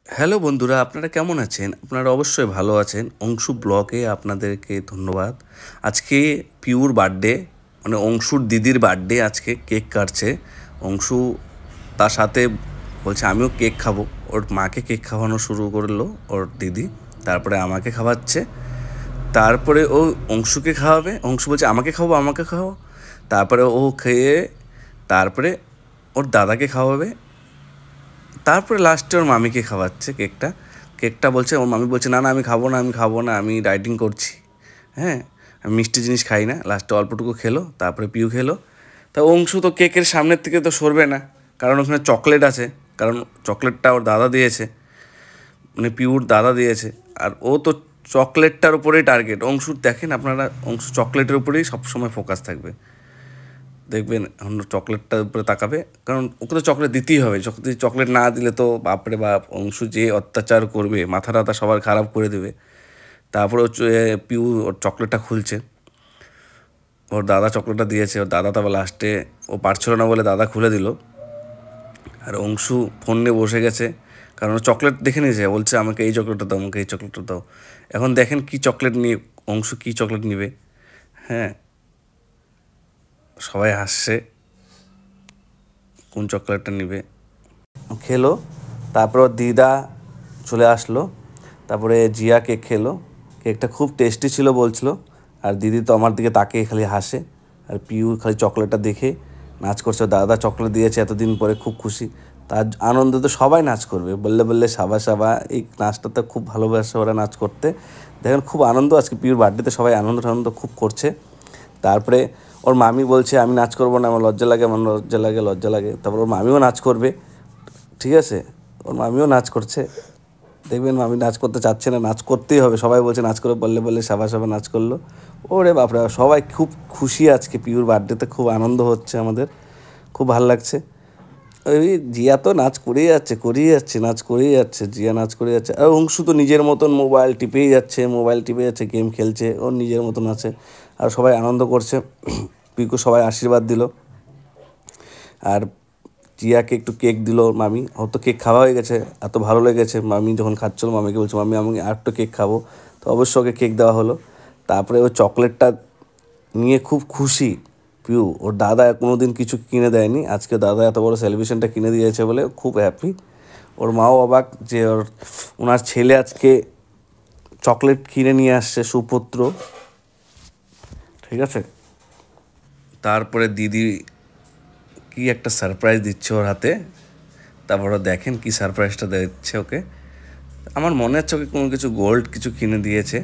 Hello বন্ধুরা, আপনারা কেমন আছেন? আপনারা অবশ্যই ভালো আছেন। অংশু ব্লগে আপনাদেরকে ধন্যবাদ। আজকে পিউর বার্থডে, মানে অংশুর দিদির বার্থডে। আজকে কেক কাটছে অংশু, তার সাথে বলছে আমিও কেক খাবো। ওর মাকে কেক খাওয়ানো শুরু করলো ওর দিদি, তারপরে আমাকে খাওয়াচ্ছে, তারপরে ও অংশুকে খাওয়াবে। অংশু বলছে আমাকে খাওয়াবো, আমাকে খাওয়াবো। তারপরে ও খেয়ে তারপরে ওর দাদাকে খাওয়াবে, তারপরে লাস্টে ওর মামিকে খাওয়াচ্ছে কেকটা। কেকটা বলছে, ওর মামি বলছে না না আমি খাবো না, আমি খাবো না, আমি ডায়েটিং করছি, হ্যাঁ আমি মিষ্টি জিনিস খাই না। লাস্টে অল্পটুকু খেলো, তারপরে পিউ খেলো। তা অংশু তো কেকের সামনের থেকে তো সরবে না, কারণ ওখানে চকলেট আছে, কারণ চকলেটটা ওর দাদা দিয়েছে, মানে পিউর দাদা দিয়েছে। আর ও তো চকলেটটার উপরেই টার্গেট অংশুর। দেখেন আপনারা, অংশু চকলেটের উপরেই সবসময় ফোকাস থাকবে, দেখবেন অন্য চকলেটটার উপরে তাকাবে, কারণ ওকে তো চকলেট দিতেই হবে। যদি চকলেট না দিলে তো বাপরে বাপ, অংশু যে অত্যাচার করবে, মাথা টাথা সবার খারাপ করে দেবে। তারপরে পিউ ওর চকলেটটা খুলছে, ওর দাদা চকলেটটা দিয়েছে, ওর দাদা তারপর লাস্টে ও পারছিল না বলে দাদা খুলে দিল। আর অংশু ফোন নিয়ে বসে গেছে, কারণ ও চকলেট দেখে নিয়েছে, বলছে আমাকে এই চকলেটটা দাও, আমাকে এই চকলেটটা দাও। এখন দেখেন কি চকলেট নিয়ে অংশু কী চকলেট নিবে। হ্যাঁ, সবাই হাসছে কোন চকলেটটা নিবে। খেলো, তারপর দিদা চলে আসলো, তারপরে জিয়া কেক খেলো। কেকটা খুব টেস্টি ছিল বলছিল। আর দিদি তো আমার দিকে তাকিয়ে খালি হাসে, আর পিউ খালি চকলেটটা দেখে নাচ করছে। দাদা চকলেট দিয়েছে এতদিন পরে, খুব খুশি। তার আনন্দে তো সবাই নাচ করবে, বললে বললে সাবা সাবা। এই নাচটাতে খুব ভালোবাসে ওরা নাচ করতে। দেখেন খুব আনন্দ, আজকে পিউর বার্থডেতে সবাই আনন্দ খুব করছে। তারপরে ওর মামি বলছে আমি নাচ করবো না, আমার লজ্জা লাগে, আমার লজ্জা লাগে। তারপর ওর মামিও নাচ করবে, ঠিক আছে, ওর মামিও নাচ করছে। দেখবেন মামি নাচ করতে চাচ্ছে না, নাচ করতেই হবে, সবাই বলছে নাচ করে, বললে বললে সাবা সাবা নাচ করলো। ওরে বাপরে, সবাই খুব খুশি আজকে পিউর বার্থডেতে, খুব আনন্দ হচ্ছে আমাদের, খুব ভালো লাগছে। ওই জিয়া তো নাচ করেই যাচ্ছে, নাচ করেই যাচ্ছে, জিয়া নাচ করে যাচ্ছে। আর অংশু তো নিজের মতন মোবাইল টিপে যাচ্ছে, গেম খেলছে, ওর নিজের মতন আছে। আর সবাই আনন্দ করছে, পিউকে সবাই আশীর্বাদ দিল। আর জিয়াকে একটু কেক দিল মামি, ওর তো কেক খাওয়া হয়ে গেছে, এত ভালো লেগেছে। মামি যখন খাচ্ছিল মামিকে বলছে মামি আমি আর একটু কেক খাবো, তো অবশ্য ওকে কেক দেওয়া হলো। তারপরে ও চকলেটটা নিয়ে খুব খুশি পিউ। ওর দাদা কোনো দিন কিছু কিনে দেয়নি, আজকে দাদা এত বড় সেলিব্রেশনটা কিনে দিয়েছে বলে খুব হ্যাপি। ওর মাও অবাক যে ওনার ছেলে আজকে চকলেট কিনে নিয়ে আসছে, সুপুত্র, ঠিক আছে। তারপরে দিদি কি একটা সারপ্রাইজ দিচ্ছে ওর হাতে, তারপরে দেখেন কি সারপ্রাইজটা দিচ্ছে ওকে। আমার মনে হচ্ছে ওকে কোনো কিছু গোল্ড কিছু কিনে দিয়েছে,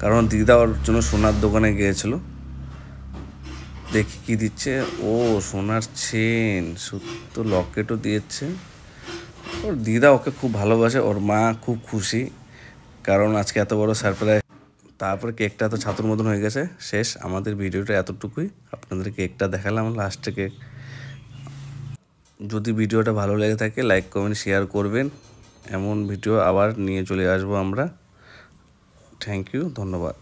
কারণ দিদা ওর জন্য সোনার দোকানে গিয়েছিল। দেখি কি দিচ্ছে। ও সোনার চেন, সুতো লকেটও দিয়েছে। ওর দিদা ওকে খুব ভালোবাসে, ওর মা খুব খুশি, কারণ আজকে এত বড় সারপ্রাইজ। তারপরে কেকটা তো ছাতুর মতন হয়ে গেছে। শেষ আমাদের ভিডিওটা এতটুকুই, আপনাদের কেকটা দেখালাম লাস্ট থেকে। যদি ভিডিওটা ভালো লেগে থাকে লাইক কমেন্ট শেয়ার করবেন, এমন ভিডিও আবার নিয়ে চলে আসবো আমরা। থ্যাংক ইউ, ধন্যবাদ।